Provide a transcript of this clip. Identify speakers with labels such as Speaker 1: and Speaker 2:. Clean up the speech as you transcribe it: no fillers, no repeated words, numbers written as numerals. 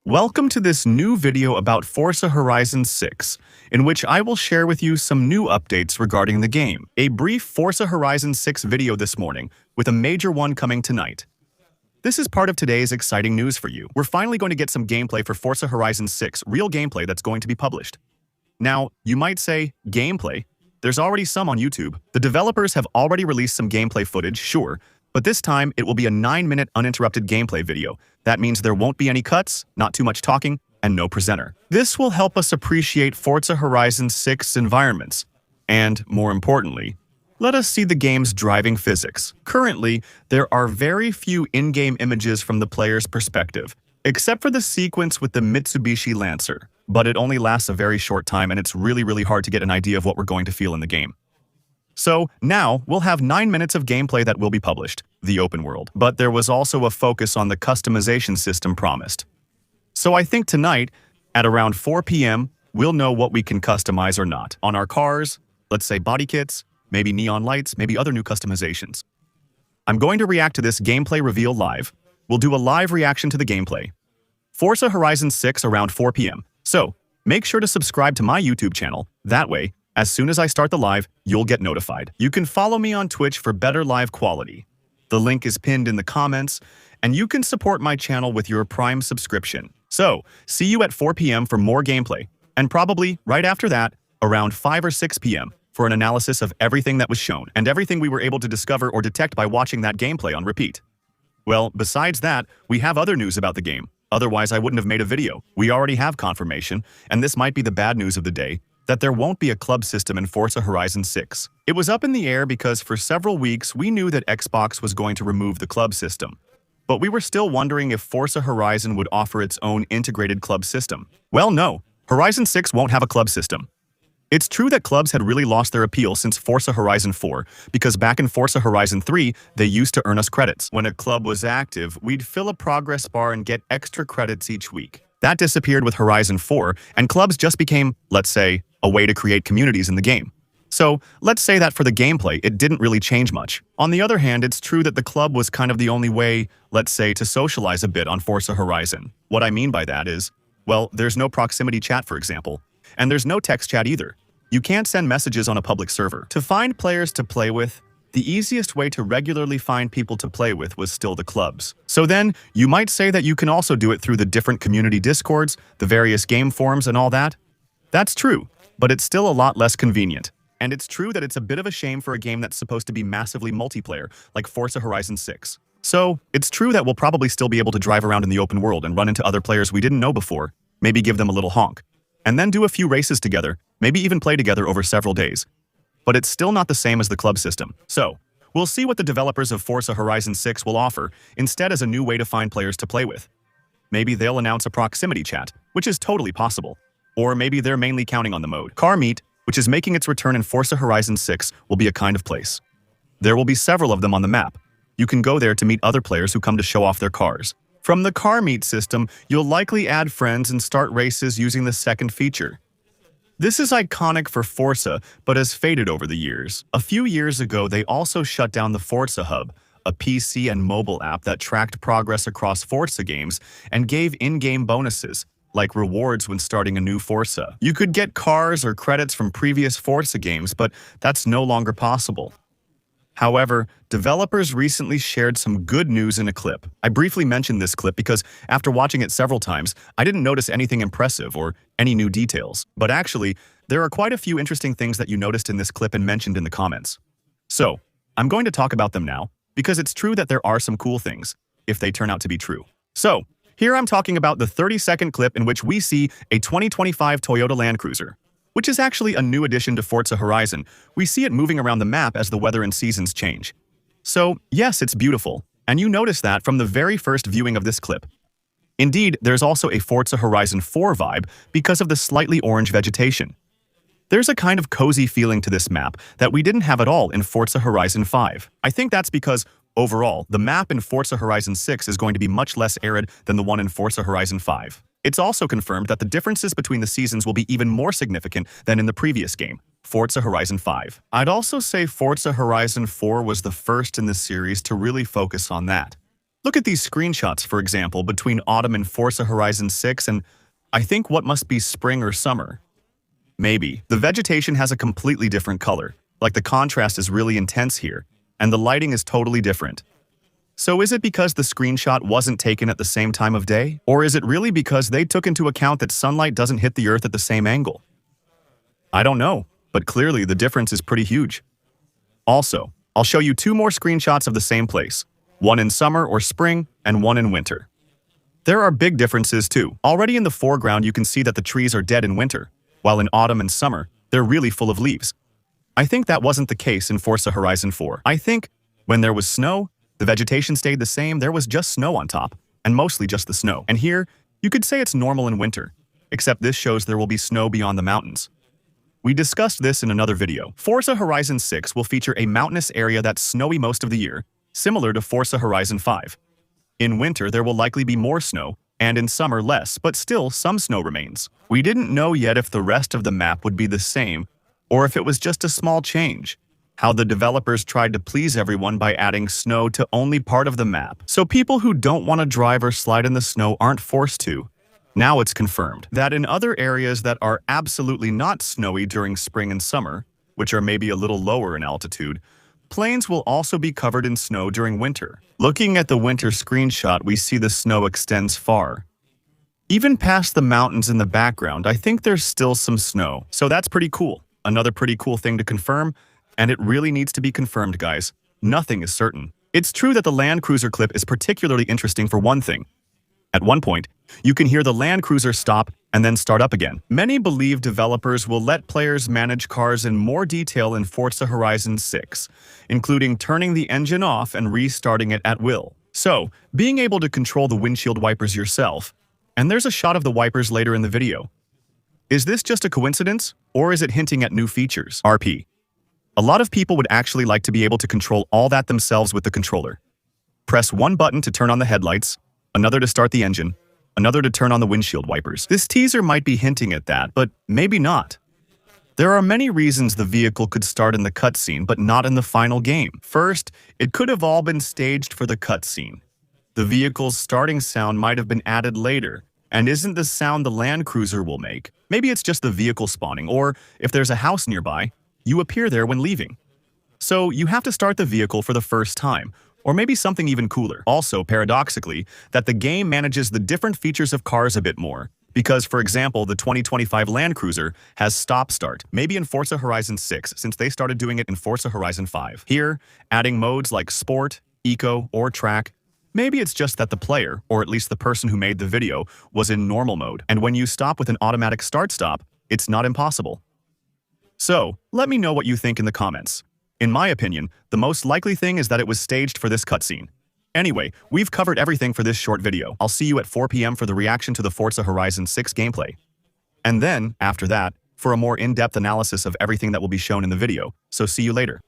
Speaker 1: Welcome to this new video about Forza Horizon 6, in which I will share with you some new updates regarding the game. A brief Forza Horizon 6 video this morning, with a major one coming tonight. This is part of today's exciting news for you. We're finally going to get some gameplay for Forza Horizon 6, real gameplay that's going to be published. Now, you might say, gameplay? There's already some on YouTube. The developers have already released some gameplay footage, sure, but this time it will be a 9-minute uninterrupted gameplay video. That means there won't be any cuts, not too much talking, and no presenter. This will help us appreciate Forza Horizon 6 environments. And, more importantly, let us see the game's driving physics. Currently, there are very few in-game images from the player's perspective, except for the sequence with the Mitsubishi Lancer. But it only lasts a very short time, and it's really hard to get an idea of what we're going to feel in the game. So, now, we'll have 9 minutes of gameplay that will be published, the open world. But there was also a focus on the customization system promised. So I think tonight, at around 4 p.m., we'll know what we can customize or not. On our cars, let's say body kits, maybe neon lights, maybe other new customizations. I'm going to react to this gameplay reveal live. We'll do a live reaction to the gameplay. Forza Horizon 6 around 4 p.m. So, make sure to subscribe to my YouTube channel. That way, as soon as I start the live, you'll get notified. You can follow me on Twitch for better live quality. The link is pinned in the comments, and you can support my channel with your Prime subscription. So, see you at 4 p.m. for more gameplay, and probably right after that, around 5 or 6 p.m. for an analysis of everything that was shown and everything we were able to discover or detect by watching that gameplay on repeat. Well, besides that, we have other news about the game. Otherwise, I wouldn't have made a video. We already have confirmation, and this might be the bad news of the day, that there won't be a club system in Forza Horizon 6. It was up in the air because for several weeks we knew that Xbox was going to remove the club system. But we were still wondering if Forza Horizon would offer its own integrated club system. Well, no, Horizon 6 won't have a club system. It's true that clubs had really lost their appeal since Forza Horizon 4, because back in Forza Horizon 3, they used to earn us credits. When a club was active, we'd fill a progress bar and get extra credits each week. That disappeared with Horizon 4, and clubs just became, let's say, a way to create communities in the game. So, let's say that for the gameplay, it didn't really change much. On the other hand, it's true that the club was kind of the only way, let's say, to socialize a bit on Forza Horizon. What I mean by that is, well, there's no proximity chat, for example, and there's no text chat either. You can't send messages on a public server. To find players to play with, the easiest way to regularly find people to play with was still the clubs. So then, you might say that you can also do it through the different community discords, the various game forums and all that. That's true, but it's still a lot less convenient. And it's true that it's a bit of a shame for a game that's supposed to be massively multiplayer, like Forza Horizon 6. So, it's true that we'll probably still be able to drive around in the open world and run into other players we didn't know before, maybe give them a little honk, and then do a few races together, maybe even play together over several days. But it's still not the same as the club system. So, we'll see what the developers of Forza Horizon 6 will offer, instead as a new way to find players to play with. Maybe they'll announce a proximity chat, which is totally possible. Or maybe they're mainly counting on the mode. Car Meet, which is making its return in Forza Horizon 6, will be a kind of place. There will be several of them on the map. You can go there to meet other players who come to show off their cars. From the Car Meet system, you'll likely add friends and start races using the second feature. This is iconic for Forza, but has faded over the years. A few years ago, they also shut down the Forza Hub, a PC and mobile app that tracked progress across Forza games and gave in-game bonuses, like rewards when starting a new Forza. You could get cars or credits from previous Forza games, but that's no longer possible. However, developers recently shared some good news in a clip. I briefly mentioned this clip because after watching it several times, I didn't notice anything impressive or any new details. But actually, there are quite a few interesting things that you noticed in this clip and mentioned in the comments. So, I'm going to talk about them now, because it's true that there are some cool things, if they turn out to be true. So, here I'm talking about the 30-second clip in which we see a 2025 Toyota Land Cruiser, which is actually a new addition to Forza Horizon. We see it moving around the map as the weather and seasons change. So, yes, it's beautiful, and you notice that from the very first viewing of this clip. Indeed, there's also a Forza Horizon 4 vibe because of the slightly orange vegetation. There's a kind of cozy feeling to this map that we didn't have at all in Forza Horizon 5. I think that's because, overall, the map in Forza Horizon 6 is going to be much less arid than the one in Forza Horizon 5. It's also confirmed that the differences between the seasons will be even more significant than in the previous game, Forza Horizon 5. I'd also say Forza Horizon 4 was the first in the series to really focus on that. Look at these screenshots, for example, between Autumn and Forza Horizon 6 and I think what must be spring or summer. Maybe. The vegetation has a completely different color, like the contrast is really intense here, and the lighting is totally different. So is it because the screenshot wasn't taken at the same time of day? Or is it really because they took into account that sunlight doesn't hit the Earth at the same angle? I don't know, but clearly the difference is pretty huge. Also, I'll show you two more screenshots of the same place, one in summer or spring and one in winter. There are big differences too. Already in the foreground you can see that the trees are dead in winter, while in autumn and summer, they're really full of leaves. I think that wasn't the case in Forza Horizon 4. I think when there was snow, the vegetation stayed the same, there was just snow on top, and mostly just the snow. And here, you could say it's normal in winter, except this shows there will be snow beyond the mountains. We discussed this in another video. Forza Horizon 6 will feature a mountainous area that's snowy most of the year, similar to Forza Horizon 5. In winter, there will likely be more snow, and in summer less, but still some snow remains. We didn't know yet if the rest of the map would be the same, or if it was just a small change. How the developers tried to please everyone by adding snow to only part of the map, so people who don't want to drive or slide in the snow aren't forced to. Now it's confirmed that in other areas that are absolutely not snowy during spring and summer, which are maybe a little lower in altitude, plains will also be covered in snow during winter. Looking at the winter screenshot, we see the snow extends far. Even past the mountains in the background, I think there's still some snow, so that's pretty cool. Another pretty cool thing to confirm, and it really needs to be confirmed, guys. Nothing is certain. It's true that the Land Cruiser clip is particularly interesting for one thing. At one point, you can hear the Land Cruiser stop and then start up again. Many believe developers will let players manage cars in more detail in Forza Horizon 6, including turning the engine off and restarting it at will. So, being able to control the windshield wipers yourself, and there's a shot of the wipers later in the video. Is this just a coincidence, or is it hinting at new features? RP. A lot of people would actually like to be able to control all that themselves with the controller. Press one button to turn on the headlights, another to start the engine, another to turn on the windshield wipers. This teaser might be hinting at that, but maybe not. There are many reasons the vehicle could start in the cutscene, but not in the final game. First, it could have all been staged for the cutscene. The vehicle's starting sound might have been added later, and isn't the sound the Land Cruiser will make. Maybe it's just the vehicle spawning, or if there's a house nearby, you appear there when leaving. So you have to start the vehicle for the first time, or maybe something even cooler. Also, paradoxically, that the game manages the different features of cars a bit more. Because, for example, the 2025 Land Cruiser has stop-start, maybe in Forza Horizon 6, since they started doing it in Forza Horizon 5. Here, adding modes like Sport, Eco, or Track, maybe it's just that the player, or at least the person who made the video, was in normal mode, and when you stop with an automatic start-stop, it's not impossible. So, let me know what you think in the comments. In my opinion, the most likely thing is that it was staged for this cutscene. Anyway, we've covered everything for this short video. I'll see you at 4 p.m. for the reaction to the Forza Horizon 6 gameplay. And then, after that, for a more in-depth analysis of everything that will be shown in the video. So see you later.